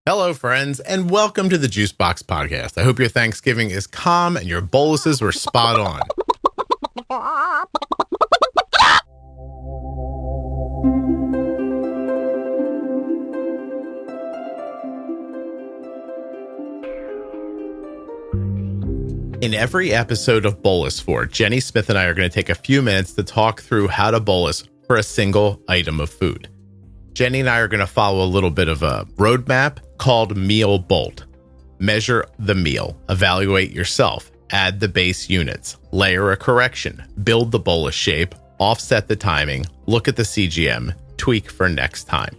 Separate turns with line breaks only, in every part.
Hello, friends, and welcome to the Juicebox Podcast. I hope your Thanksgiving is calm and your boluses were spot on. In every episode of Bolus 4, Jenny Smith and I are going to take a few minutes to talk through how to bolus for a single item of food. Jenny and I are going to follow a little bit of a roadmap called Meal Bolt. Measure the meal, evaluate yourself, add the base units, layer a correction, build the bolus shape, offset the timing, look at the CGM, tweak for next time.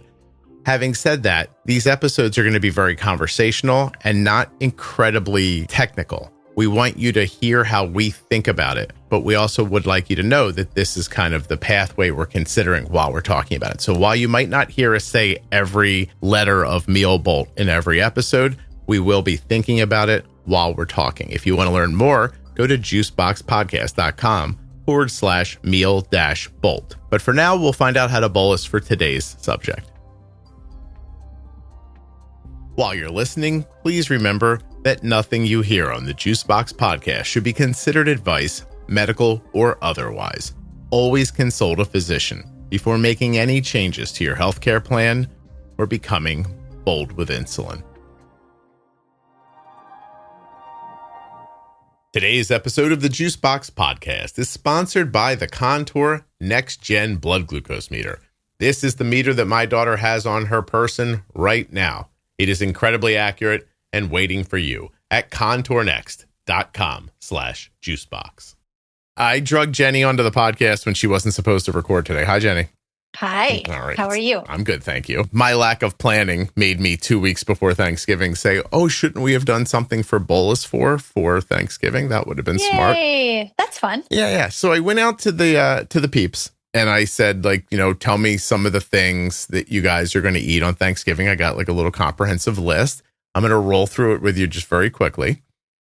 Having said that, these episodes are going to be very conversational and not incredibly technical. We want you to hear how we think about it, but we also would like you to know that this is kind of the pathway we're considering while we're talking about it. So while you might not hear us say every letter of Meal Bolt in every episode, we will be thinking about it while we're talking. If you want to learn more, go to juiceboxpodcast.com/meal-bolt. But for now, we'll find out how to bolus for today's subject. While you're listening, please remember that nothing you hear on the Juicebox Podcast should be considered advice, medical or otherwise. Always consult a physician before making any changes to your healthcare plan or becoming bold with insulin. Today's episode of the Juicebox Podcast is sponsored by the Contour NextGen blood glucose meter. This is the meter that my daughter has on her person right now. It is incredibly accurate and waiting for you at contournext.com/juicebox. I drugged Jenny onto the podcast when she wasn't supposed to record today. Hi, Jenny.
Hi.
All right.
How are you?
I'm good, thank you. My lack of planning made me 2 weeks before Thanksgiving say, oh, shouldn't we have done something for Bolus for Thanksgiving? That would have been smart.
Yay. That's fun.
Yeah. So I went out to the peeps and I said, tell me some of the things that you guys are going to eat on Thanksgiving. I got like a little comprehensive list. I'm going to roll through it with you just very quickly.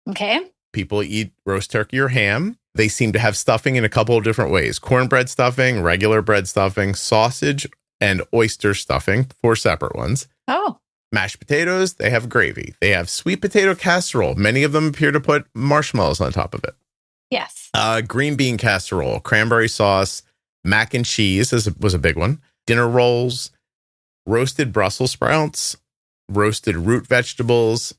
Okay.
People eat roast turkey or ham. They seem to have stuffing in a couple of different ways. Cornbread stuffing, regular bread stuffing, sausage, and oyster stuffing, 4 separate ones.
Oh.
Mashed potatoes, they have gravy. They have sweet potato casserole. Many of them appear to put marshmallows on top of it.
Yes.
Green bean casserole, cranberry sauce, mac and cheese was a big one. Dinner rolls, roasted Brussels sprouts, roasted root vegetables,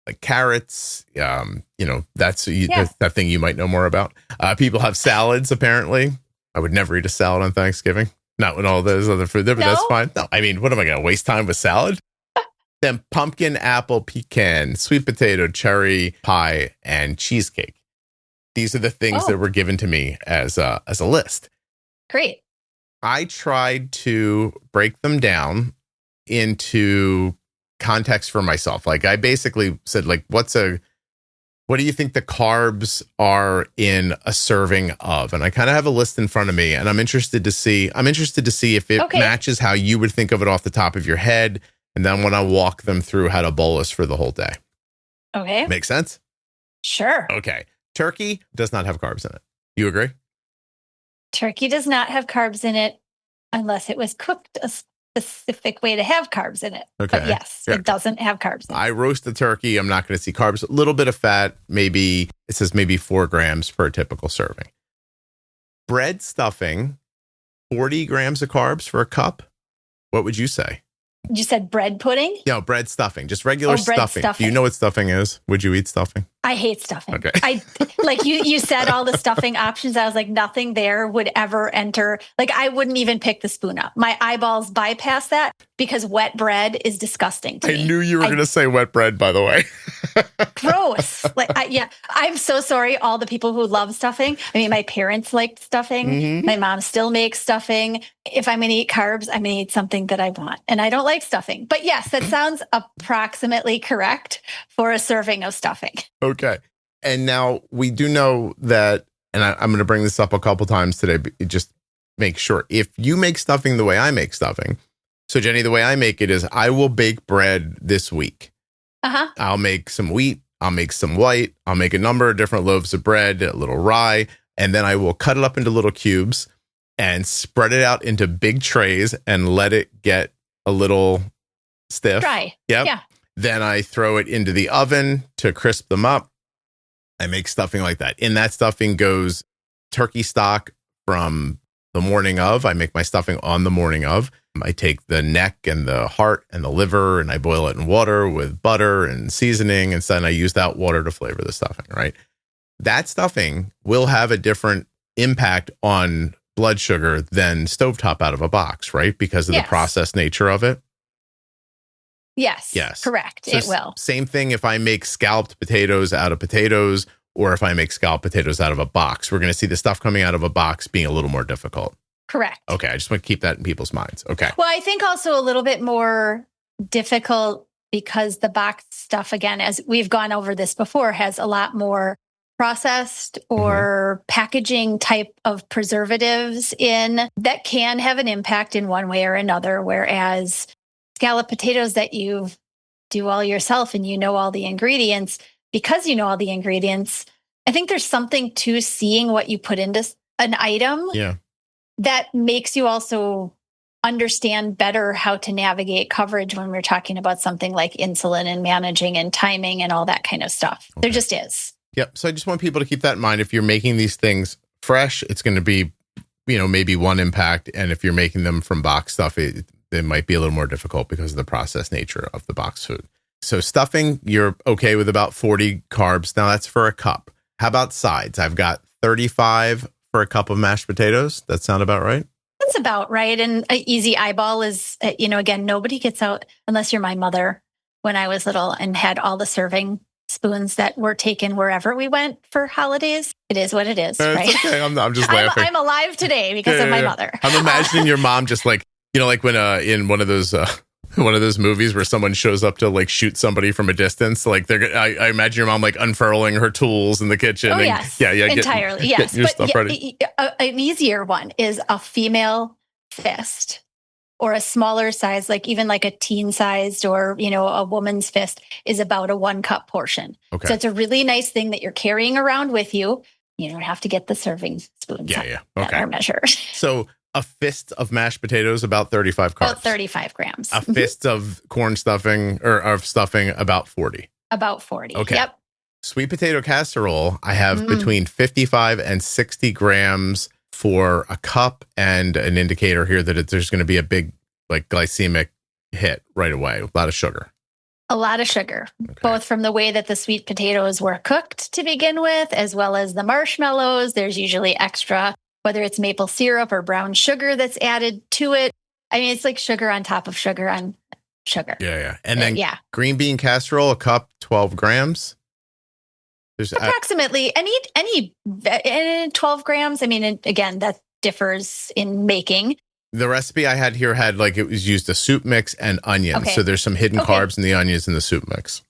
like carrots, that's that thing you might know more about. People have salads, apparently. I would never eat a salad on Thanksgiving. Not with all those other food there, but that's fine. No, I mean, what am I going to waste time with salad? Then pumpkin, apple, pecan, sweet potato, cherry pie, and cheesecake. These are the things that were given to me as a list.
Great.
I tried to break them down into context for myself. Like I basically said, what do you think the carbs are in a serving of? And I kind of have a list in front of me and I'm interested to see if it matches how you would think of it off the top of your head. And then when I walk them through how to bolus for the whole day.
Okay.
Make sense?
Sure.
Okay. Turkey does not have carbs in it. You agree?
Turkey does not have carbs in it unless it was cooked a specific way to have carbs in it.
Okay.
But yes, It doesn't have carbs in it.
I roast the turkey. I'm not going to see carbs. A little bit of fat, maybe 4 grams per typical serving. Bread stuffing, 40 grams of carbs for a cup. What would you say?
You said bread pudding?
No, bread stuffing, just regular stuffing. Do you know what stuffing is? Would you eat stuffing?
I hate stuffing.
Okay.
You said all the stuffing options. I was like, nothing there would ever enter. Like I wouldn't even pick the spoon up. My eyeballs bypass that because wet bread is disgusting to me.
I knew you were going to say wet bread, by the way.
Gross. I'm so sorry. All the people who love stuffing. I mean, my parents liked stuffing. Mm-hmm. My mom still makes stuffing. If I'm going to eat carbs, I'm going to eat something that I want. And I don't like stuffing. But yes, that sounds approximately correct for a serving of stuffing.
Okay. And now we do know that, and I'm going to bring this up a couple times today, but just make sure if you make stuffing the way I make stuffing. So Jenny, the way I make it is I will bake bread this week.
Uh-huh.
I'll make some wheat. I'll make some white. I'll make a number of different loaves of bread, a little rye, and then I will cut it up into little cubes and spread it out into big trays and let it get a little stiff.
Dry.
Yep.
Yeah.
Then I throw it into the oven to crisp them up. I make stuffing like that. In that stuffing goes turkey stock from the morning of. I make my stuffing on the morning of. I take the neck and the heart and the liver and I boil it in water with butter and seasoning. And then I use that water to flavor the stuffing, right? That stuffing will have a different impact on blood sugar than stovetop out of a box, right? Because of the processed nature of it.
Yes. Correct.
So
it will.
Same thing if I make scalloped potatoes out of potatoes or if I make scalloped potatoes out of a box. We're going to see the stuff coming out of a box being a little more difficult.
Correct.
Okay. I just want to keep that in people's minds. Okay.
Well, I think also a little bit more difficult because the box stuff, again, as we've gone over this before, has a lot more processed or packaging type of preservatives in that can have an impact in one way or another. Whereas scalloped potatoes that you do all yourself and you know all the ingredients, because you know all the ingredients, I think there's something to seeing what you put into an item that makes you also understand better how to navigate coverage when we're talking about something like insulin and managing and timing and all that kind of stuff. There just is.
Yep. So I just want people to keep that in mind. If you're making these things fresh, it's going to be, maybe one impact. And if you're making them from box stuff, it might be a little more difficult because of the processed nature of the box food. So stuffing, you're okay with about 40 carbs. Now that's for a cup. How about sides? I've got 35 for a cup of mashed potatoes. That sound about right?
That's about right. And an easy eyeball is, again, nobody gets out unless you're my mother when I was little and had all the serving spoons that were taken wherever we went for holidays. It is what it is, right?
Okay. I'm just laughing.
I'm alive today because of my mother.
I'm imagining your mom just like when in one of those movies where someone shows up to like shoot somebody from a distance, like I imagine your mom like unfurling her tools in the kitchen.
Oh, yes. Entirely. Yes.
Your stuff ready.
An easier one is a female fist or a smaller size, like even like a teen sized or, a woman's fist is about a 1 cup portion.
Okay.
So it's a really nice thing that you're carrying around with you. You don't have to get the serving spoons that are measured.
So a fist of mashed potatoes, about 35 carbs.
About 35 grams.
A fist of corn stuffing or of stuffing, about 40.
About 40.
Okay.
Yep.
Sweet potato casserole, I have between 55 and 60 grams for a cup, and an indicator here that there's going to be a big like glycemic hit right away. A lot of sugar.
A lot of sugar, both from the way that the sweet potatoes were cooked to begin with, as well as the marshmallows. There's usually extra, whether it's maple syrup or brown sugar that's added to it. I mean, it's like sugar on top of sugar on sugar.
Yeah. And then green bean casserole, a cup, 12 grams. There's
approximately any 12 grams. I mean, again, that differs in making.
The recipe I had here had like it was used a soup mix and onions. Okay. So there's some hidden carbs in the onions in the soup mix.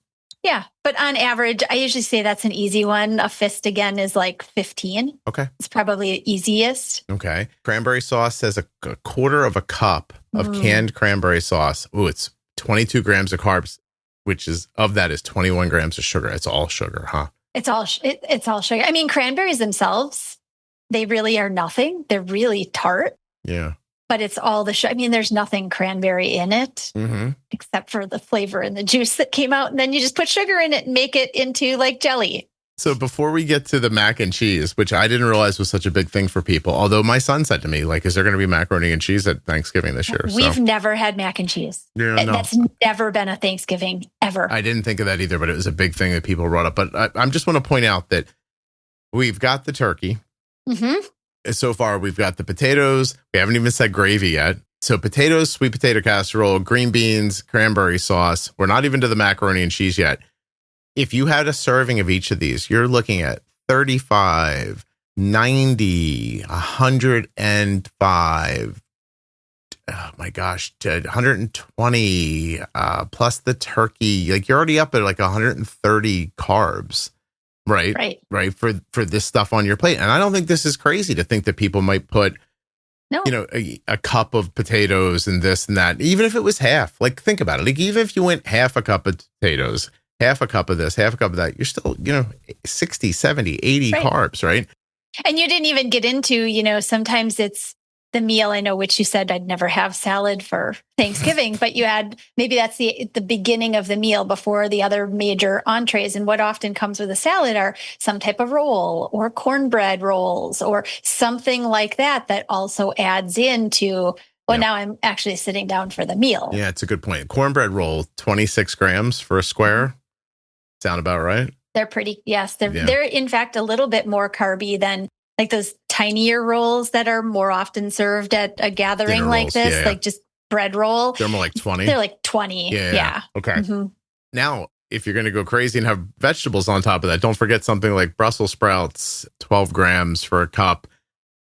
Yeah. But on average, I usually say that's an easy one. A fist again is like 15.
Okay.
It's probably the easiest.
Okay. Cranberry sauce says a quarter of a cup of canned cranberry sauce. Ooh, it's 22 grams of carbs, which is 21 grams of sugar. It's all sugar, huh?
It's all sugar. I mean, cranberries themselves, they really are nothing. They're really tart.
Yeah.
But it's all the sugar. I mean, there's nothing cranberry in it except for the flavor and the juice that came out. And then you just put sugar in it and make it into like jelly.
So before we get to the mac and cheese, which I didn't realize was such a big thing for people, although my son said to me, like, is there going to be macaroni and cheese at Thanksgiving this year?
We've never had mac and cheese.
Yeah, no.
That's never been a Thanksgiving ever.
I didn't think of that either, but it was a big thing that people brought up. But I just want to point out that we've got the turkey. So far, we've got the potatoes. We haven't even said gravy yet. So potatoes, sweet potato casserole, green beans, cranberry sauce. We're not even to the macaroni and cheese yet. If you had a serving of each of these, you're looking at 35, 90, 105. Oh my gosh, 120 plus the turkey. Like you're already up at like 130 carbs. Right. For this stuff on your plate. And I don't think this is crazy to think that people might put, a cup of potatoes and this and that, even if it was half. Like, think about it. Like, even if you went half a cup of potatoes, half a cup of this, half a cup of that, you're still, 60, 70, 80 carbs, right?
And you didn't even get into, sometimes it's the meal, I know which you said I'd never have salad for Thanksgiving, but you had, maybe that's the beginning of the meal before the other major entrees. And what often comes with a salad are some type of roll or cornbread rolls or something like that, that also adds into, well, now I'm actually sitting down for the meal.
Yeah, it's a good point. Cornbread roll, 26 grams for a square. Sound about right?
They're pretty, yes. They're in fact a little bit more carby than like those tinier rolls that are more often served at a gathering
Dinner
like
rolls,
this, like just bread roll.
They're more like 20.
They're like 20. Yeah.
Okay. Now, if you're going to go crazy and have vegetables on top of that, don't forget something like Brussels sprouts, 12 grams for a cup,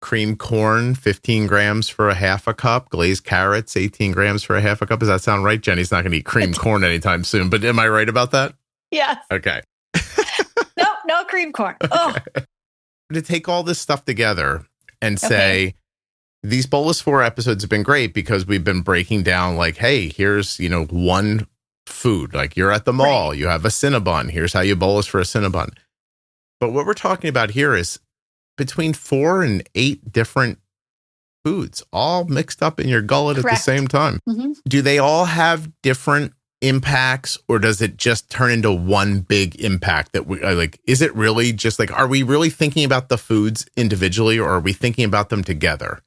cream corn, 15 grams for a half a cup, glazed carrots, 18 grams for a half a cup. Does that sound right? Jenny's not going to eat cream corn anytime soon, but am I right about that?
Yes.
Okay.
No cream corn. Oh.
To take all this stuff together and say, these Bolus 4 episodes have been great because we've been breaking down like, hey, here's, one food. Like you're at the mall, you have a Cinnabon. Here's how you bolus for a Cinnabon. But what we're talking about here is between 4 and 8 different foods, all mixed up in your gullet at the same time. Do they all have different impacts, or does it just turn into one big impact that we like? Is it really just like, are we really thinking about the foods individually, or are we thinking about them together?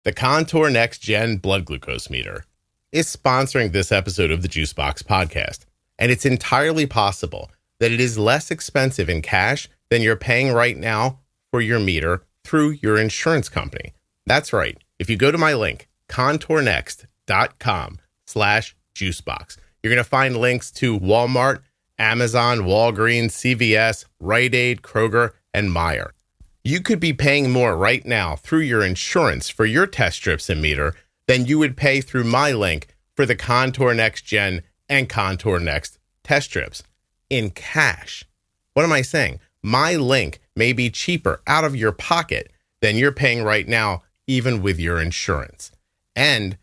The Contour NextGen blood glucose meter is sponsoring this episode of the Juicebox Podcast, and it's entirely possible that it is less expensive in cash than you're paying right now for your meter through your insurance company. That's right. If you go to my link, contournext.com/juicebox, you're going to find links to Walmart, Amazon, Walgreens, CVS, Rite Aid, Kroger, and Meijer. You could be paying more right now through your insurance for your test strips and meter than you would pay through my link for the Contour NextGen and Contour Next test strips in cash. What am I saying? My link may be cheaper out of your pocket than you're paying right now, even with your insurance. And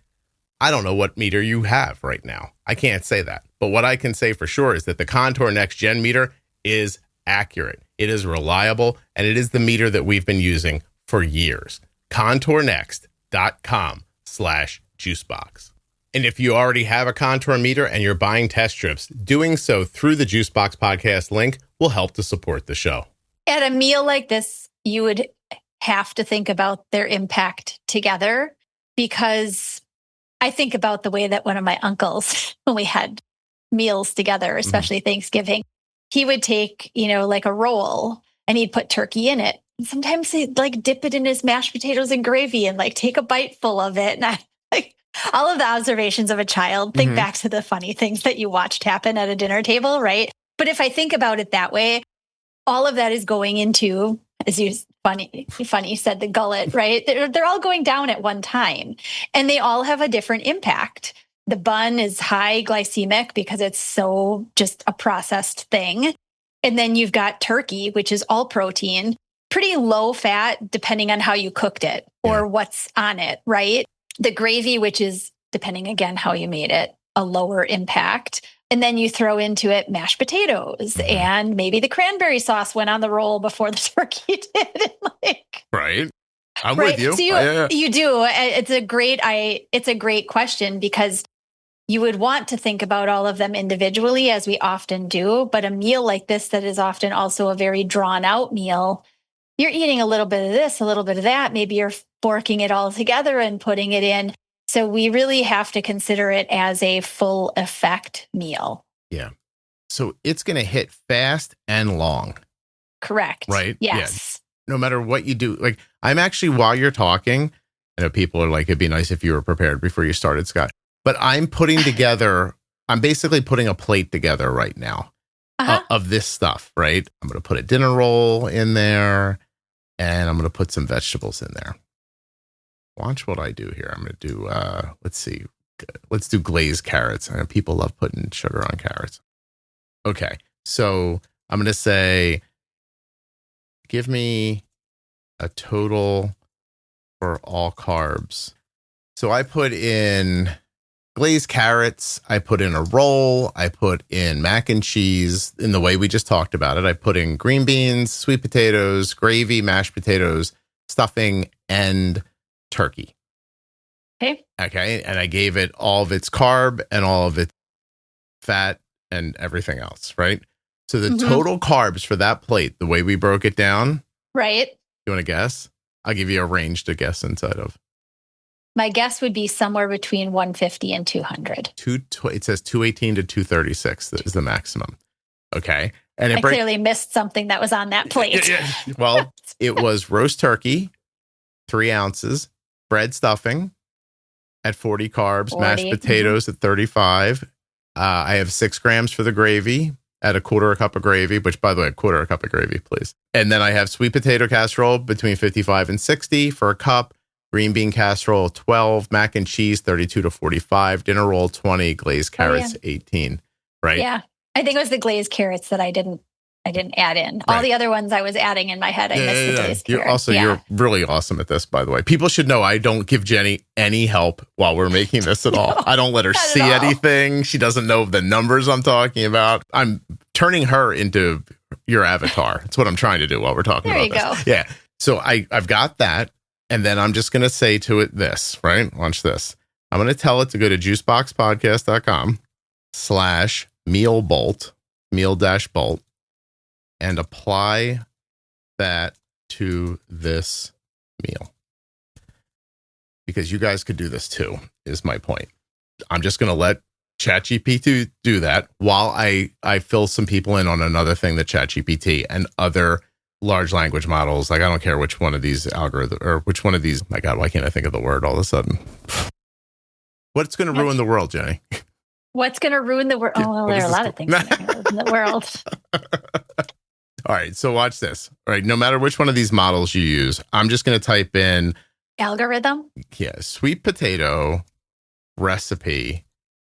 I don't know what meter you have right now. I can't say that. But what I can say for sure is that the Contour NextGen meter is accurate. It is reliable, and it is the meter that we've been using for years. contournext.com/juicebox. And if you already have a Contour meter and you're buying test strips, doing so through the Juicebox Podcast link will help to support the show.
At a meal like this, you would have to think about their impact together, because I think about the way that one of my uncles, when we had meals together, especially Thanksgiving, he would take, like a roll and he'd put turkey in it. And sometimes he'd like dip it in his mashed potatoes and gravy and like take a bite full of it. And I like all of the observations of a child, think back to the funny things that you watched happen at a dinner table, right? But if I think about it that way, all of that is going into, as you funny said, the gullet, right? They're all going down at one time, and they all have a different impact. The bun is high glycemic because it's so just a processed thing. And then you've got turkey, which is all protein, pretty low fat, depending on how you cooked it or what's on it, right? The gravy, which is, depending again how you made it, a lower impact. And then you throw into it mashed potatoes and maybe the cranberry sauce went on the roll before the turkey did.
Right. I'm with you.
So you do. It's a great question, because you would want to think about all of them individually, as we often do. But a meal like this, that is often also a very drawn out meal, you're eating a little bit of this, a little bit of that. Maybe you're forking it all together and putting it in. So we really have to consider it as a full effect meal. Yeah.
So it's going to hit fast and long.
Correct.
Right?
Yes.
Yeah. No matter what you do. Like, I'm actually, while you're talking, I know people are like, it'd be nice if you were prepared before you started, Scott. But I'm basically putting a plate together right now of this stuff, right? I'm going to put a dinner roll in there, and I'm going to put some vegetables in there. Watch what I do here. I'm going to do, let's do glazed carrots. I know people love putting sugar on carrots. Okay. So I'm going to say, give me a total for all carbs. So I put in glazed carrots. I put in a roll. I put in mac and cheese in the way we just talked about it. I put in green beans, sweet potatoes, gravy, mashed potatoes, stuffing, and turkey. Okay. And I gave it all of its carb and all of its fat and everything else, right? So the total carbs for that plate, the way we broke it down.
Right.
You want to guess? I'll give you a range to guess inside of.
My guess would be somewhere between 150 and 200.
It says 218 to 236 is the maximum. Okay. And
I clearly missed something that was on that plate.
Well, it was roast turkey, 3 ounces, bread stuffing at 40 carbs, mashed potatoes at 35. I have 6 grams for the gravy at a quarter a cup of gravy, which, by the way, a quarter a cup of gravy, please. And then I have sweet potato casserole between 55 and 60 for a cup, green bean casserole 12, mac and cheese 32 to 45, dinner roll 20, glazed carrots 18, right?
Yeah. I think it was the glazed carrots that I didn't add in. All the other ones I was adding in my head. I missed the glazed carrots.
You're really awesome at this, by the way. People should know I don't give Jenny any help while we're making this at all. I don't let her see anything. She doesn't know the numbers I'm talking about. I'm turning her into your avatar. That's what I'm trying to do while we're talking about this. There you go. Yeah. So I've got that. And then I'm just going to say to it this, right? Watch this. I'm going to tell it to go to juiceboxpodcast.com/mealbolt, meal-bolt, and apply that to this meal. Because you guys could do this too, is my point. I'm just going to let ChatGPT do that while I fill some people in on another thing that ChatGPT and other large language models, like I don't care which one of these algorithms or which one of these, my God, why can't I think of the word all of a sudden? What's going to ruin the world, Jenny?
What's going to ruin the world? Oh, well, there are a lot of things that are going to ruin the world.
All right, so watch this. All right, no matter which one of these models you use, I'm just going to type in
algorithm.
Yeah, sweet potato recipe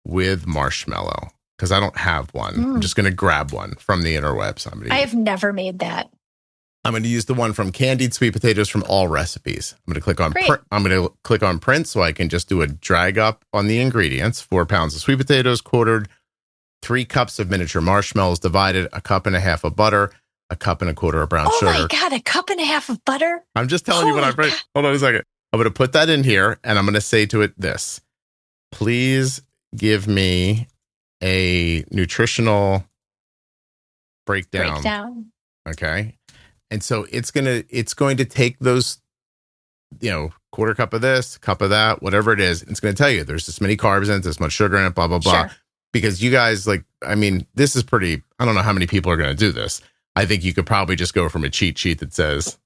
with marshmallow, because I don't have one. I'm just going to grab one from the interwebs.
I have never made that.
I'm going to use the one from candied sweet potatoes from all recipes. I'm going to click on I'm going to click on print so I can just do a drag up on the ingredients. 4 pounds of sweet potatoes quartered, 3 cups of miniature marshmallows divided, a cup and a half of butter, a cup and a quarter of brown sugar.
Oh my God, a cup and a half of butter?
I'm just telling you what I've read. Hold on a second. I'm going to put that in here and I'm going to say to it this. Please give me a nutritional breakdown. Okay. And so it's going to take those, quarter cup of this, cup of that, whatever it is. It's going to tell you there's this many carbs in it, this much sugar in it, blah, blah, blah. Sure. Because you guys this is pretty, I don't know how many people are going to do this. I think you could probably just go from a cheat sheet that says,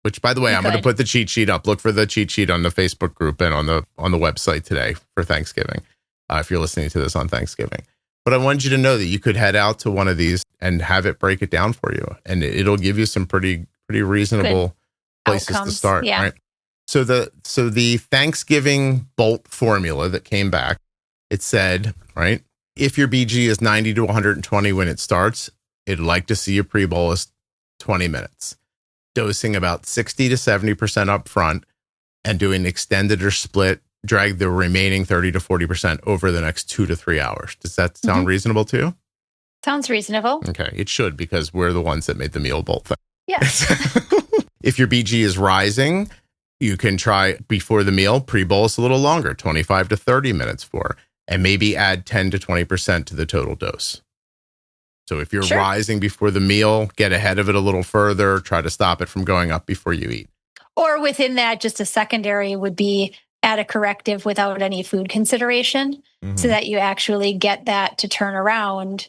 which by the way, I'm going to put the cheat sheet up. Look for the cheat sheet on the Facebook group and on the website today for Thanksgiving. If you're listening to this on Thanksgiving. But I want you to know that you could head out to one of these and have it break it down for you. And it'll give you some pretty reasonable places to start. Yeah. Right. So the Thanksgiving Bolt formula that came back, it said, right, if your BG is 90 to 120 when it starts, it'd like to see a pre-bolus 20 minutes. Dosing about 60 to 70% up front and doing extended or split, drag the remaining 30 to 40% over the next 2 to 3 hours. Does that sound reasonable to you?
Sounds reasonable.
Okay. It should, because we're the ones that made the meal bolt thing.
Yes.
If your BG is rising, you can try before the meal, pre-bolus a little longer, 25 to 30 minutes for, and maybe add 10 to 20% to the total dose. So if you're rising before the meal, get ahead of it a little further, try to stop it from going up before you eat.
Or within that, just a secondary would be add a corrective without any food consideration so that you actually get that to turn around,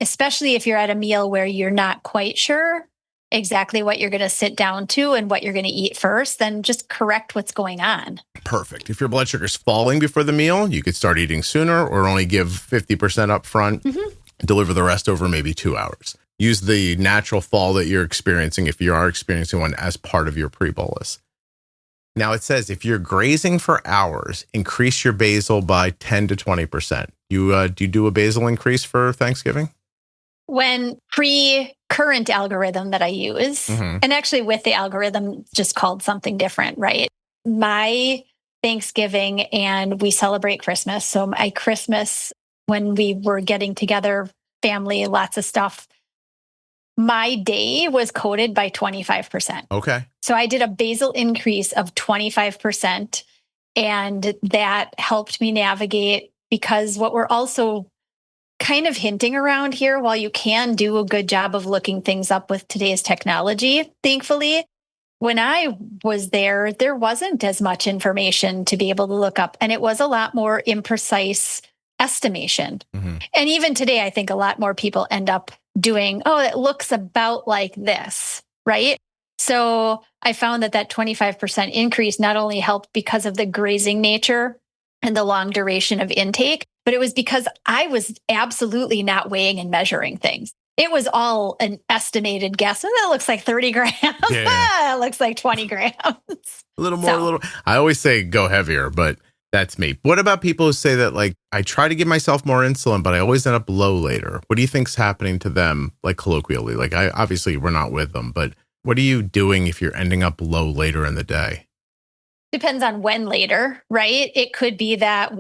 especially if you're at a meal where you're not quite sure exactly what you're going to sit down to and what you're going to eat first, then just correct what's going on.
Perfect. If your blood sugar is falling before the meal, you could start eating sooner or only give 50% up front, deliver the rest over maybe 2 hours. Use the natural fall that you're experiencing, if you are experiencing one, as part of your pre-bolus. Now it says if you're grazing for hours, increase your basal by 10 to 20%. Do you do a basal increase for Thanksgiving?
When current algorithm that I use, and actually with the algorithm just called something different, right? My Thanksgiving and we celebrate Christmas. So my Christmas, when we were getting together, family, lots of stuff, my day was coded by 25%.
Okay.
So I did a basal increase of 25%, and that helped me navigate, because what we're also kind of hinting around here, while you can do a good job of looking things up with today's technology, thankfully, when I was there wasn't as much information to be able to look up, and it was a lot more imprecise estimation.
Mm-hmm.
And even today, I think a lot more people end up doing, it looks about like this, right? So I found that 25% increase not only helped because of the grazing nature and the long duration of intake, but it was because I was absolutely not weighing and measuring things. It was all an estimated guess. Oh, that looks like 30 grams.
Yeah.
It looks like 20 grams.
A little more, a little. I always say go heavier, but that's me. What about people who say that, like, I try to give myself more insulin, but I always end up low later? What do you think's happening to them, like colloquially? Like, obviously we're not with them, but what are you doing if you're ending up low later in the day?
Depends on when later, right? It could be that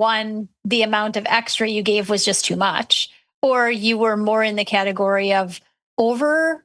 the amount of extra you gave was just too much, or you were more in the category of over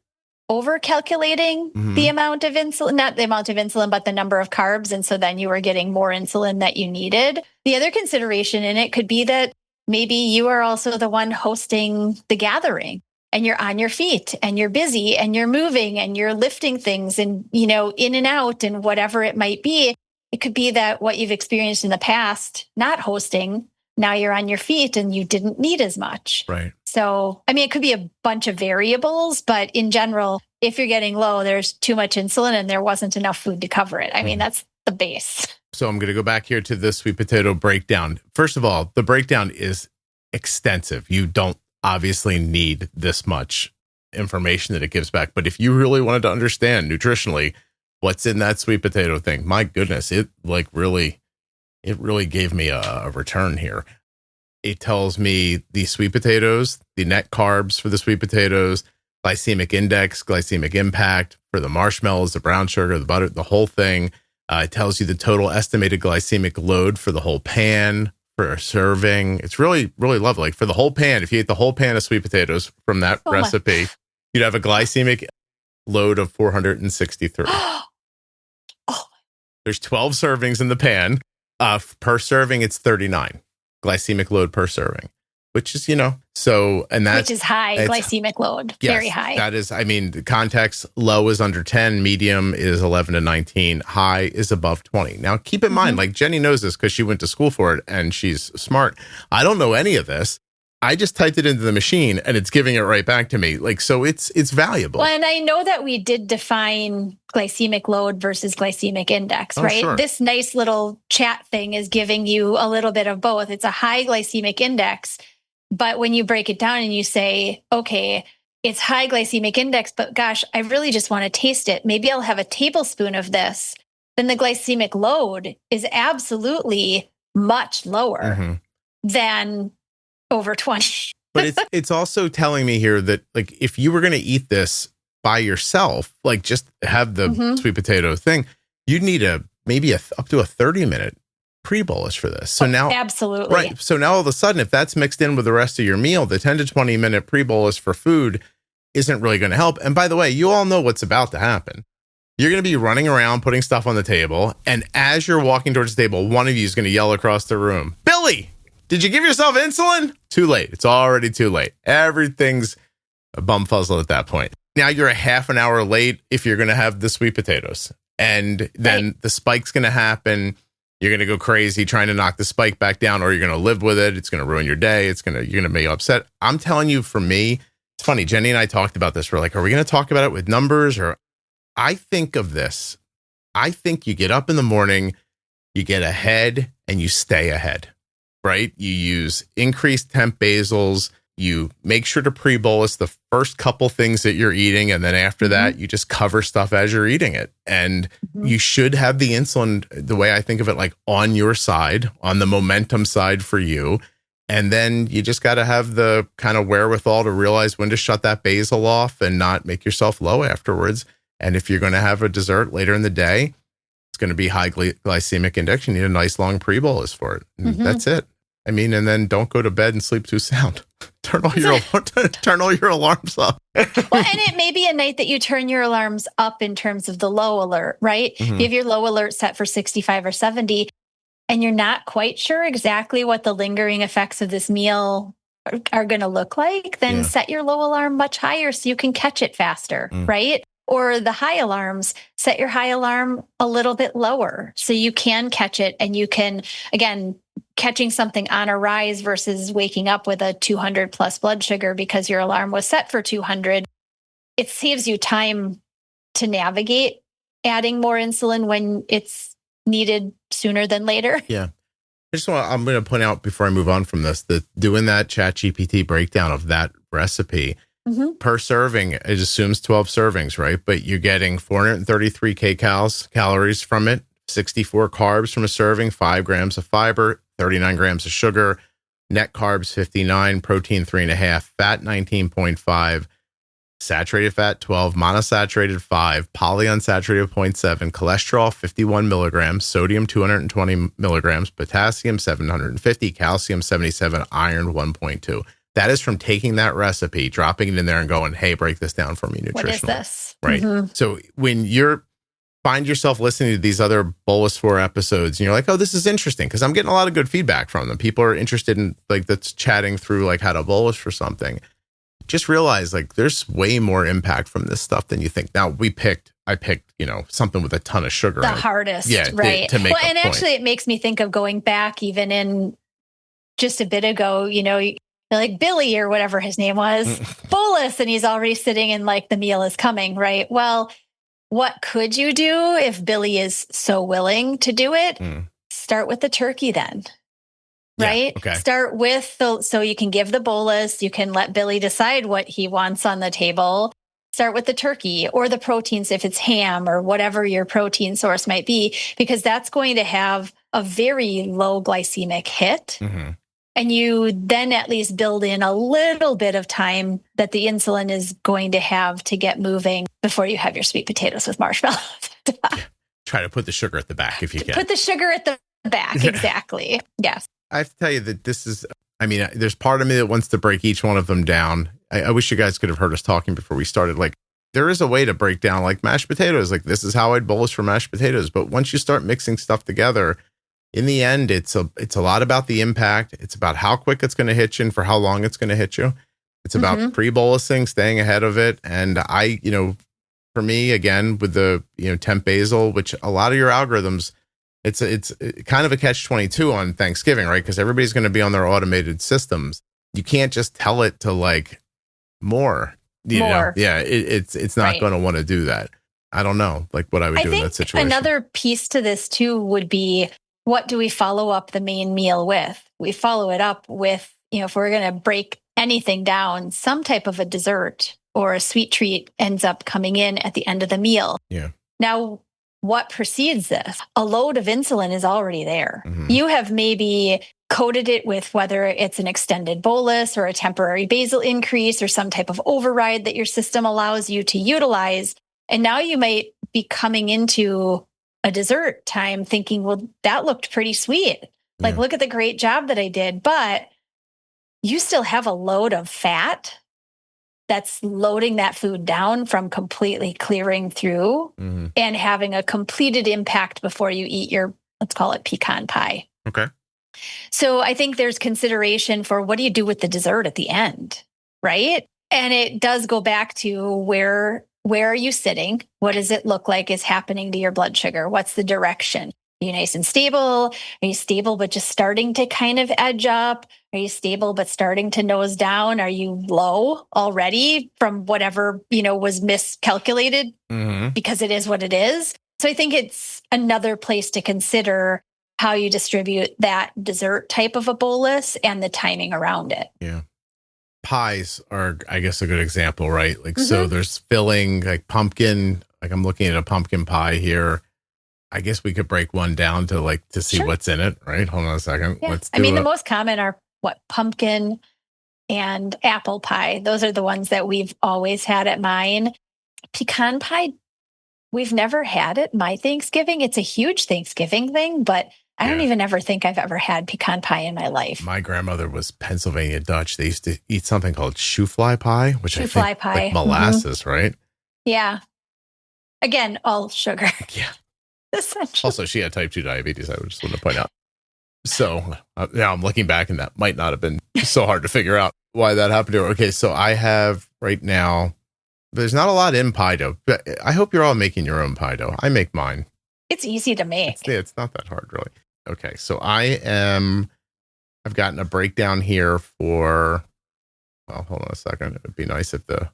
calculating the amount of insulin, not the amount of insulin, but the number of carbs. And so then you were getting more insulin that you needed. The other consideration in it could be that maybe you are also the one hosting the gathering, and you're on your feet and you're busy and you're moving and you're lifting things and, in and out and whatever it might be. It could be that what you've experienced in the past, not hosting, now you're on your feet and you didn't need as much.
Right.
So, it could be a bunch of variables, but in general, if you're getting low, there's too much insulin and there wasn't enough food to cover it. That's the base.
So I'm going to go back here to the sweet potato breakdown. First of all, the breakdown is extensive. You don't obviously need this much information that it gives back. But if you really wanted to understand nutritionally what's in that sweet potato thing, my goodness, it really gave me a return here. It tells me the sweet potatoes, the net carbs for the sweet potatoes, glycemic index, glycemic impact for the marshmallows, the brown sugar, the butter, the whole thing. It tells you the total estimated glycemic load for the whole pan, for a serving. It's really, really lovely. Like for the whole pan, if you ate the whole pan of sweet potatoes from that recipe, you'd have a glycemic load of 463. There's 12 servings in the pan. Per serving, it's 39 glycemic load per serving, which is, which is high glycemic load. Yes, very high. That is, the context, low is under 10, medium is 11 to 19, high is above 20. Now, keep in mind, like Jenny knows this because she went to school for it and she's smart. I don't know any of this. I just typed it into the machine and it's giving it right back to me. So it's valuable.
Well, and I know that we did define glycemic load versus glycemic index, right?
Sure.
This nice little chat thing is giving you a little bit of both. It's a high glycemic index, but when you break it down and you say, okay, it's high glycemic index, but gosh, I really just want to taste it. Maybe I'll have a tablespoon of this. Then the glycemic load is absolutely much lower than over 20.
But it's also telling me here that, like, if you were going to eat this by yourself, like just have the sweet potato thing, you'd need maybe up to a 30-minute pre-bolus for this. So now,
absolutely.
Right. So now all of a sudden, if that's mixed in with the rest of your meal, the 10 to 20-minute pre-bolus for food isn't really going to help. And by the way, you all know what's about to happen. You're going to be running around, putting stuff on the table. And as you're walking towards the table, one of you is going to yell across the room, "Billy, did you give yourself insulin?" Too late. It's already too late. Everything's a bumfuzzle at that point. Now you're a half an hour late if you're going to have the sweet potatoes. And then the spike's going to happen. You're going to go crazy trying to knock the spike back down, or you're going to live with it. It's going to ruin your day. You're going to make you upset. I'm telling you, for me, it's funny. Jenny and I talked about this. We're like, are we going to talk about it with numbers? Or I think of this. I think you get up in the morning, you get ahead and you stay ahead, right? You use increased temp basals. You make sure to pre-bolus the first couple things that you're eating. And then after that, you just cover stuff as you're eating it. And you should have the insulin, the way I think of it, like on your side, on the momentum side for you. And then you just got to have the kind of wherewithal to realize when to shut that basal off and not make yourself low afterwards. And if you're going to have a dessert later in the day, it's going to be high glycemic index. You need a nice long pre-bolus for it. And that's it. And then don't go to bed and sleep too sound. Turn all your alarms off.
Well, and it may be a night that you turn your alarms up in terms of the low alert, right?
Mhm.
If you have your low alert set for 65 or 70, and you're not quite sure exactly what the lingering effects of this meal are going to look like, then
Yeah.
set your low alarm much higher so you can catch it faster, right? Or the high alarms, set your high alarm a little bit lower so you can catch it, and you can, again, catching something on a rise versus waking up with a 200 plus blood sugar because your alarm was set for 200. It saves you time to navigate adding more insulin when it's needed sooner than later.
Yeah. I'm going to point out before I move on from this, that doing that ChatGPT breakdown of that recipe per serving, it assumes 12 servings, right? But you're getting 433 calories from it, 64 carbs from a serving, 5 grams of fiber, 39 grams of sugar, net carbs 59, protein 3.5, fat 19.5, saturated fat 12, monosaturated 5, polyunsaturated 0.7, cholesterol 51 milligrams, sodium 220 milligrams, potassium 750, calcium 77, iron 1.2. That is from taking that recipe, dropping it in there and going, hey, break this down for me nutritionally.
What is this?
Right. So when you're find yourself listening to these other Bolus 4 episodes and you're like, oh, this is interesting, because I'm getting a lot of good feedback from them. People are interested in, like, that's chatting through like how to bolus for something. Just realize, like, there's way more impact from this stuff than you think. Now I picked, something with a ton of sugar.
The hardest,
yeah,
right?
To make
and actually it makes me think of going back even in just a bit ago, like Billy or whatever his name was, Bolus, and he's already sitting and like the meal is coming, right? Well, what could you do if Billy is so willing to do it? Start with the turkey then. Right?
Yeah, okay.
Start with so you can give the bolus, you can let Billy decide what he wants on the table. Start with the turkey or the proteins if it's ham or whatever your protein source might be, because that's going to have a very low glycemic hit. And you then at least build in a little bit of time that the insulin is going to have to get moving before you have your sweet potatoes with marshmallows.
Try to put the sugar at the back if you can.
Put the sugar at the back. Exactly. Yes.
I have to tell you that this is, there's part of me that wants to break each one of them down. I wish you guys could have heard us talking before we started. Like, there is a way to break down like mashed potatoes. Like, this is how I'd bolus for mashed potatoes. But once you start mixing stuff together, in the end, it's a lot about the impact. It's about how quick it's going to hit you and for how long it's going to hit you. It's about pre-bolusing, staying ahead of it. And for me, again, with the, temp basal, which a lot of your algorithms, it's kind of a catch-22 on Thanksgiving, right? Because everybody's going to be on their automated systems. You can't just tell it to like more. Yeah, it's not going to want to do that. I don't know, like what I would do in that situation.
Another piece to this too would be, what do we follow up the main meal with? We follow it up with, if we're going to break anything down, some type of a dessert or a sweet treat ends up coming in at the end of the meal.
Yeah.
Now, what precedes this? A load of insulin is already there. You have maybe coated it with whether it's an extended bolus or a temporary basal increase or some type of override that your system allows you to utilize. And now you might be coming into a dessert time thinking, well, that looked pretty sweet. Like, look at the great job that I did. But you still have a load of fat that's loading that food down from completely clearing through and having a completed impact before you eat your, let's call it pecan pie.
Okay.
So I think there's consideration for what do you do with the dessert at the end, right? And it does go back to where are you sitting? What does it look like is happening to your blood sugar? What's the direction? Are you nice and stable? Are you stable but just starting to kind of edge up? Are you stable but starting to nose down? Are you low already from whatever, was miscalculated? Because it is what it is. So I think it's another place to consider how you distribute that dessert type of a bolus and the timing around it.
Yeah. Pies are, I guess, a good example, right? Like, so there's filling, like pumpkin, like I'm looking at a pumpkin pie here. I guess we could break one down to see what's in it, right? Hold on a second.
Yeah. The most common are pumpkin and apple pie. Those are the ones that we've always had at mine. Pecan pie, we've never had it my Thanksgiving. It's a huge Thanksgiving thing, but I don't even ever think I've ever had pecan pie in my life.
My grandmother was Pennsylvania Dutch. They used to eat something called shoe fly pie, which I think like molasses, right?
Yeah. Again, all sugar.
Yeah.
Essentially.
Also, she had type 2 diabetes, I just want to point out. So now I'm looking back, and that might not have been so hard to figure out why that happened to her. Okay, so I have right now, there's not a lot in pie dough, but I hope you're all making your own pie dough. I make mine.
It's easy to make.
It's not that hard, really. Okay, so I've gotten a breakdown here for, well, hold on a second. It would be nice if the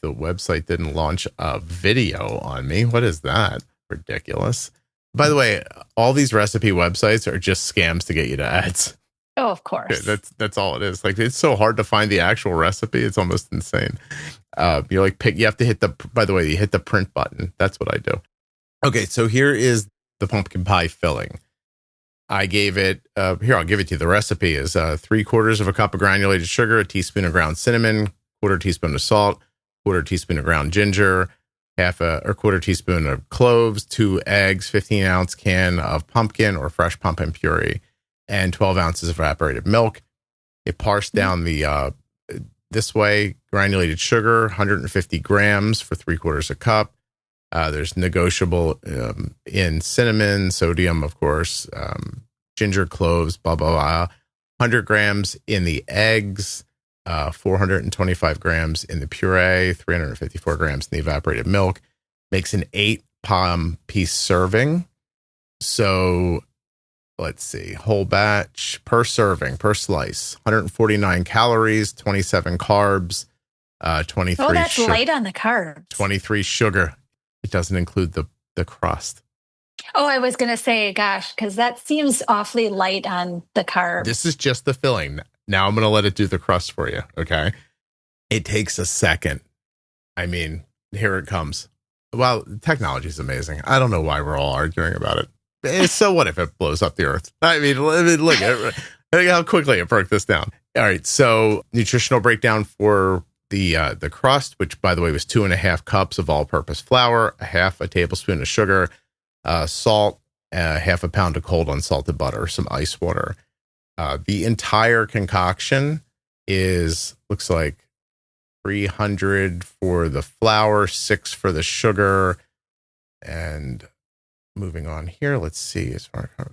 website didn't launch a video on me. What is that? Ridiculous. By the way, all these recipe websites are just scams to get you to ads.
Oh, of course.
That's all it is. Like, it's so hard to find the actual recipe. It's almost insane. You have to hit you hit the print button. That's what I do. Okay, so here is the pumpkin pie filling. I gave it, here, I'll give it to you. The recipe is 3/4 of a cup of granulated sugar, a teaspoon of ground cinnamon, 1/4 teaspoon of salt, 1/4 teaspoon of ground ginger, 1/4 teaspoon of cloves, 2 eggs, 15-ounce can of pumpkin or fresh pumpkin puree, and 12 ounces of evaporated milk. It parsed down this way: granulated sugar, 150 grams for 3/4 a cup. There's negotiable in cinnamon, sodium, of course, ginger, cloves, blah, blah, blah. 100 grams in the eggs, 425 grams in the puree, 354 grams in the evaporated milk. Makes an 8-piece serving. So let's see, whole batch per serving, per slice, 149 calories, 27 carbs, 23.
Oh, that's light on the carbs.
23 sugar. It doesn't include the crust.
Oh, I was going to say, gosh, because that seems awfully light on the carbs.
This is just the filling. Now I'm going to let it do the crust for you. Okay. It takes a second. I mean, here it comes. Well, technology is amazing. I don't know why we're all arguing about it. So what if it blows up the earth? I mean, look at how quickly it broke this down. All right. So nutritional breakdown for the crust, which, by the way, was 2.5 cups of all-purpose flour, 1/2 tablespoon of sugar, salt, 1/2 pound of cold unsalted butter, some ice water. The entire concoction looks like 300 for the flour, 6 for the sugar, and moving on here, let's see.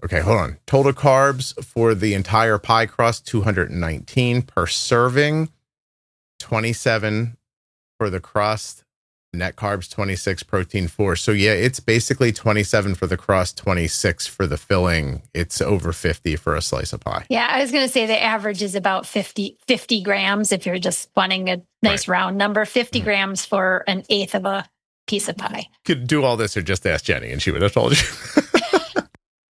Okay, hold on. Total carbs for the entire pie crust, 219 per serving. 27 for the crust, net carbs 26, protein 4. So yeah, it's basically 27 for the crust, 26 for the filling. It's over 50 for a slice of pie.
Yeah, I was going to say the average is about 50 grams if you're just wanting a nice round number, 50 grams for an eighth of a piece of pie.
Could do all this or just ask Jenny and she would have told you.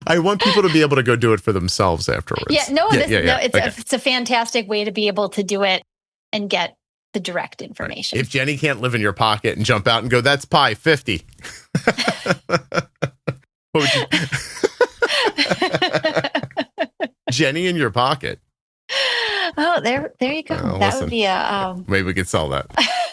I want people to be able to go do it for themselves afterwards.
It's a fantastic way to be able to do it and get the direct information.
If Jenny can't live in your pocket and jump out and go, that's pie, 50. What would you... Jenny in your pocket.
Oh, there you go. That would be
maybe we could sell that.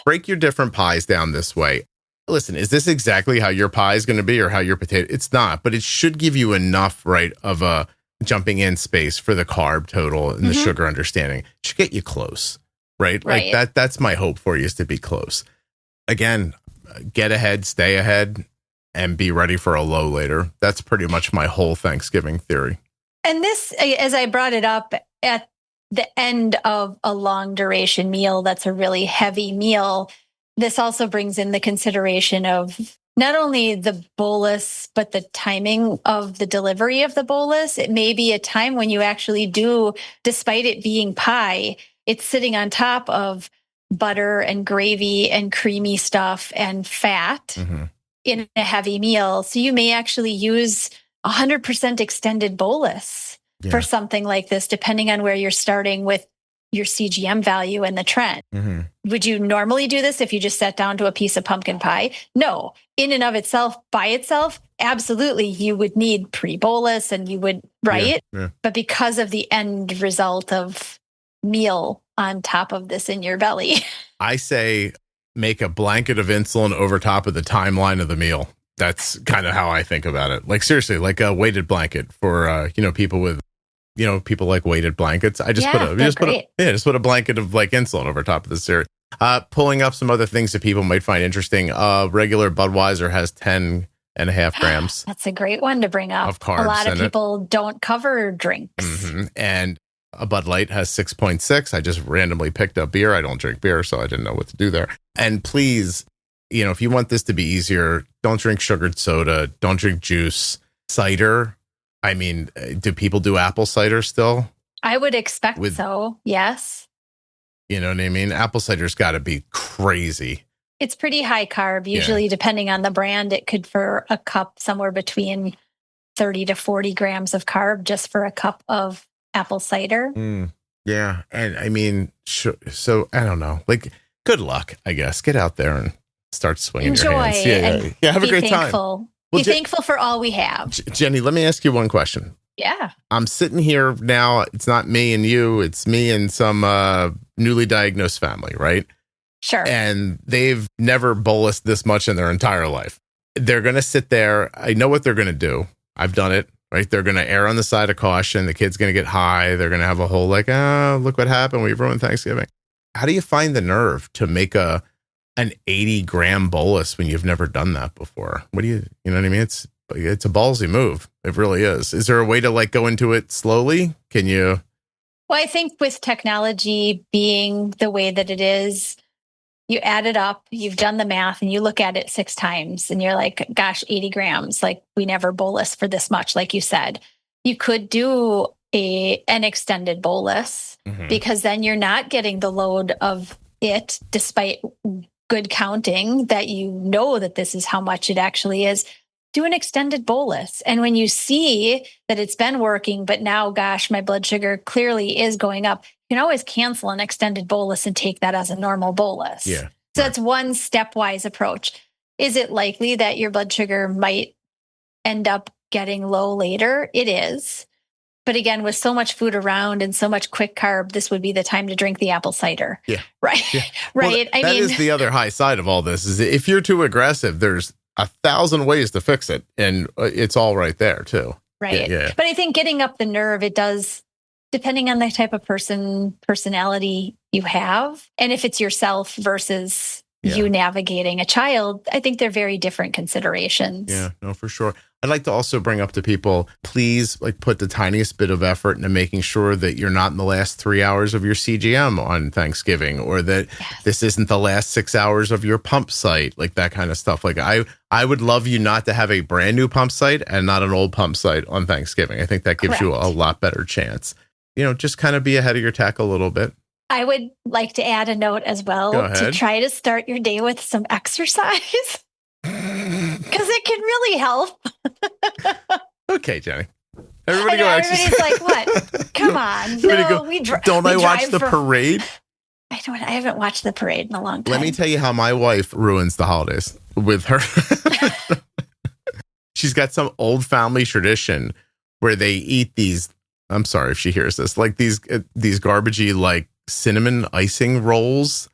Break your different pies down this way. Listen, is this exactly how your pie is going to be or how your potato? It's not, but it should give you enough, right, of a jumping in space for the carb total and the sugar understanding. It should get you close. Right? Like that's my hope for you, is to be close. Again, get ahead, stay ahead, and be ready for a low later. That's pretty much my whole Thanksgiving theory.
And this, as I brought it up at the end of a long duration meal, that's a really heavy meal. This also brings in the consideration of not only the bolus, but the timing of the delivery of the bolus. It may be a time when you actually do, despite it being pie, it's sitting on top of butter and gravy and creamy stuff and fat in a heavy meal. So you may actually use 100% extended bolus for something like this, depending on where you're starting with your CGM value and the trend. Would you normally do this if you just sat down to a piece of pumpkin pie? No. In and of itself, by itself, absolutely, you would need pre-bolus and you would, right? Yeah. But because of the end result of meal on top of this in your belly,
I say make a blanket of insulin over top of the timeline of the meal. That's kind of how I think about it. Like seriously, like a weighted blanket for people with people like weighted blankets. I just just put a blanket of like insulin over top of the cereal. Pulling up some other things that people might find interesting. Regular Budweiser has 10.5 grams.
That's a great one to bring up.
Of carbs.
A lot of people don't cover drinks.
Mm-hmm. And a Bud Light has 6.6. I just randomly picked up beer. I don't drink beer, so I didn't know what to do there. And please, if you want this to be easier, don't drink sugared soda. Don't drink juice. Cider. I mean, do people do apple cider still?
I would expect so. Yes.
You know what I mean? Apple cider's got to be crazy.
It's pretty high carb. Usually, depending on the brand, it could for a cup somewhere between 30 to 40 grams of carb just for a cup of apple cider.
Yeah. And I mean, so I don't know. Like, good luck, I guess. Get out there and start swinging your hands. Yeah. Have a great time.
Well, be thankful for all we have.
Jenny, let me ask you one question.
Yeah.
I'm sitting here now. It's not me and you. It's me and some newly diagnosed family, right?
Sure.
And they've never bolused this much in their entire life. They're going to sit there. I know what they're going to do. I've done it, right? They're going to err on the side of caution. The kid's going to get high. They're going to have a whole like, look what happened. We ruined Thanksgiving. How do you find the nerve to make an 80-gram bolus when you've never done that before? You know what I mean? It's a ballsy move. It really is. Is there a way to like go into it slowly? Can you?
Well, I think with technology being the way that it is, you add it up, you've done the math, and you look at it 6 times and you're like, gosh, 80 grams, like we never bolus for this much, like you said. You could do an extended bolus because then you're not getting the load of it despite good counting that that this is how much it actually is. Do an extended bolus. And when you see that it's been working, but now, gosh, my blood sugar clearly is going up, you can always cancel an extended bolus and take that as a normal bolus.
Yeah.
So that's one stepwise approach. Is it likely that your blood sugar might end up getting low later? It is. But again, with so much food around and so much quick carb, this would be the time to drink the apple cider.
Yeah.
Right.
Yeah.
Right.
Well, that is the other high side of all this is if you're too aggressive, there's 1,000 ways to fix it. And it's all right there too.
Right.
Yeah.
But I think getting up the nerve, it does, depending on the type of personality you have. And if it's yourself versus you navigating a child, I think they're very different considerations.
Yeah, no, for sure. I'd like to also bring up to people, please like put the tiniest bit of effort into making sure that you're not in the last 3 hours of your CGM on Thanksgiving, or that this isn't the last 6 hours of your pump site, like that kind of stuff. Like I would love you not to have a brand new pump site and not an old pump site on Thanksgiving. I think that gives you a lot better chance. Just kind of be ahead of your tack a little bit.
I would like to add a note as well to try to start your day with some exercise because it can really help.
Okay, Jenny. Everybody go exercise.
Everybody's like, what? Come on.
Don't I watch the parade?
I haven't watched the parade in a long time.
Let me tell you how my wife ruins the holidays with her. She's got some old family tradition where they eat these. I'm sorry if she hears this, like these garbagey, like cinnamon icing rolls.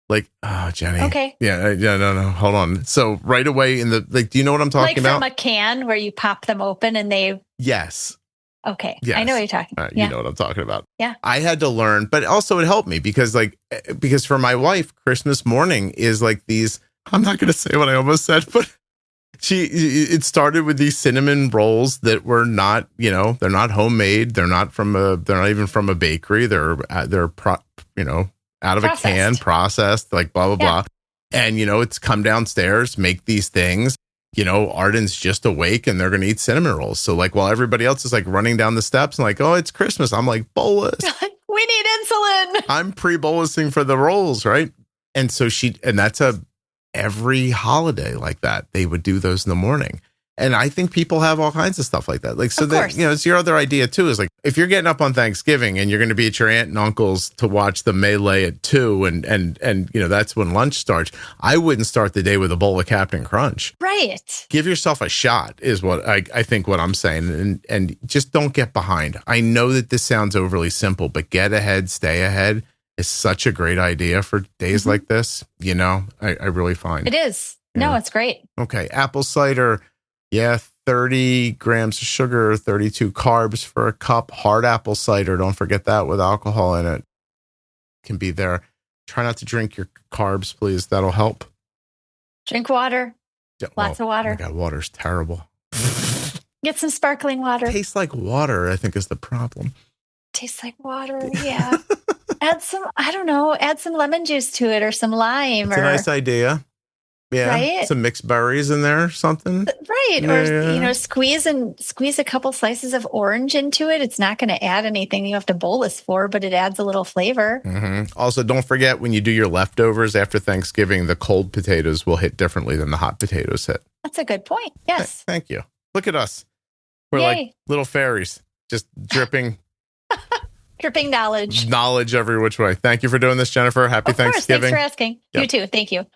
Like, oh, Jenny.
Okay.
Yeah, no. Hold on. So right away do you know what I'm talking about?
Like from a can where you pop them open and they.
Yes.
Okay.
Yes.
I know what you're talking about.
You know what I'm talking about.
Yeah.
I had to learn, but also it helped me because for my wife, Christmas morning is like these, I'm not going to say what I almost said, but it started with these cinnamon rolls that were not, they're not homemade. They're not even from a bakery. They're out of a can, processed, like blah, blah, blah. And, it's come downstairs, make these things, Arden's just awake and they're going to eat cinnamon rolls. So like, while everybody else is like running down the steps and like, oh, it's Christmas. I'm like, bolus.
We need insulin.
I'm pre-bolusing for the rolls. Right. And so that's every holiday like that, they would do those in the morning. And I think people have all kinds of stuff like that. Like, so that, it's your other idea too, is like, if you're getting up on Thanksgiving and you're going to be at your aunt and uncle's to watch the melee at 2 and that's when lunch starts, I wouldn't start the day with a bowl of Captain Crunch.
Right.
Give yourself a shot is what I think what I'm saying. And just don't get behind. I know that this sounds overly simple, but get ahead, stay ahead is such a great idea for days like this. I really find
it is. No, it's great.
Okay. Apple cider. Yeah. 30 grams of sugar, 32 carbs for a cup. Hard apple cider. Don't forget that with alcohol in it. Can be there. Try not to drink your carbs, please. That'll help.
Drink water. Lots of water.
Oh my God, water's terrible.
Get some sparkling water.
Tastes like water, I think, is the problem.
Tastes like water. Yeah. Add some lemon juice to it or some lime.
It's a nice idea. Yeah.
Right?
Some mixed berries in there or something.
Right. Or, squeeze a couple slices of orange into it. It's not going to add anything you have to bolus for, but it adds a little flavor.
Mm-hmm. Also, don't forget when you do your leftovers after Thanksgiving, the cold potatoes will hit differently than the hot potatoes hit.
That's a good point. Yes.
Thank you. Look at us. We're
Yay.
like little fairies, just dripping.
Dripping knowledge.
Knowledge every which way. Thank you for doing this, Jennifer. Happy Thanksgiving.
Thanks for asking.
Yep.
You too. Thank you.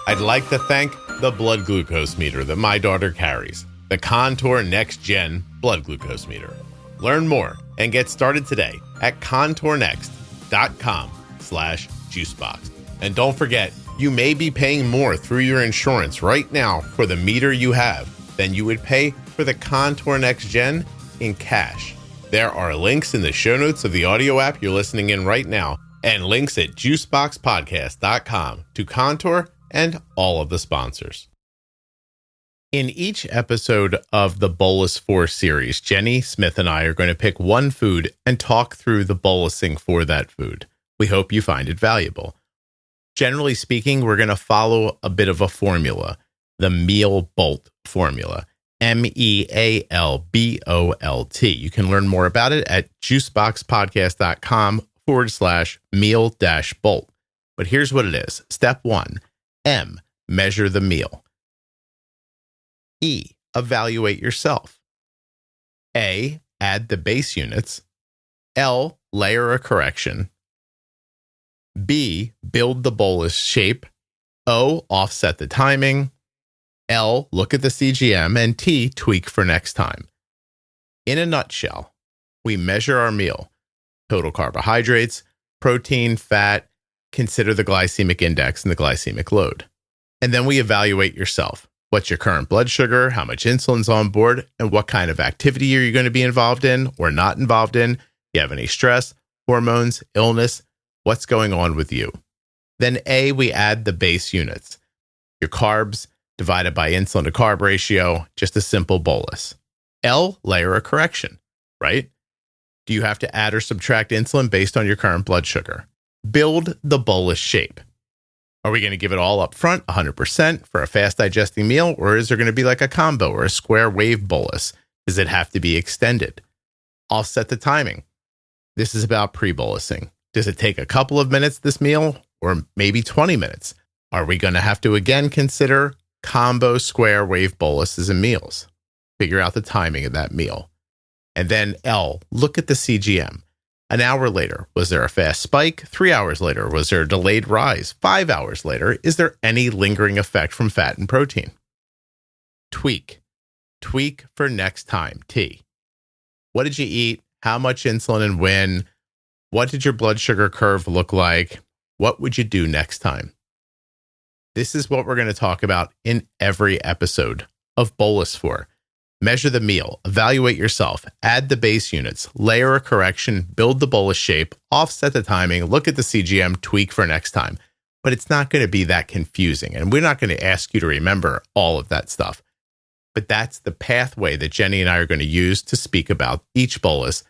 I'd like to thank the blood glucose meter that my daughter carries, the Contour NextGen blood glucose meter. Learn more and get started today at contournext.com/juicebox. And don't forget, you may be paying more through your insurance right now for the meter you have than you would pay for the Contour NextGen in cash. There are links in the show notes of the audio app you're listening in right now and links at juiceboxpodcast.com to Contour and all of the sponsors. In each episode of the Bolus 4 series, Jenny Smith and I are going to pick one food and talk through the bolusing for that food. We hope you find it valuable. Generally speaking, we're going to follow a bit of a formula, the Meal Bolt formula, MEALBOLT. You can learn more about it at juiceboxpodcast.com/meal-bolt. But here's what it is. Step 1, M, measure the meal. E, evaluate yourself. A, add the base units. L, layer a correction. B, build the bolus shape. O, offset the timing. L, look at the CGM. And T, tweak for next time. In a nutshell, we measure our meal. Total carbohydrates, protein, fat, consider the glycemic index and the glycemic load. And then we evaluate yourself. What's your current blood sugar? How much insulin's on board? And what kind of activity are you going to be involved in or not involved in? Do you have any stress, hormones, illness? What's going on with you? Then A, we add the base units. Your carbs divided by insulin to carb ratio, just a simple bolus. L, layer a correction, right? Do you have to add or subtract insulin based on your current blood sugar? Build the bolus shape. Are we going to give it all up front, 100% for a fast digesting meal, or is there going to be like a combo or a square wave bolus? Does it have to be extended? I'll set the timing. This is about pre-bolusing. Does it take a couple of minutes, this meal, or maybe 20 minutes? Are we going to have to again consider combo square wave boluses and meals? Figure out the timing of that meal. And then L, look at the CGM. An hour later, was there a fast spike? 3 hours later, was there a delayed rise? 5 hours later, is there any lingering effect from fat and protein? Tweak. Tweak for next time. T. What did you eat? How much insulin and when? What did your blood sugar curve look like? What would you do next time? This is what we're going to talk about in every episode of Bolus 4. Measure the meal, evaluate yourself, add the base units, layer a correction, build the bolus shape, offset the timing, look at the CGM, tweak for next time. But it's not going to be that confusing, and we're not going to ask you to remember all of that stuff. But that's the pathway that Jenny and I are going to use to speak about each bolus.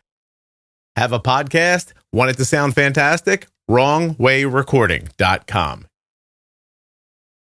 Have a podcast? Want it to sound fantastic? WrongWayRecording.com.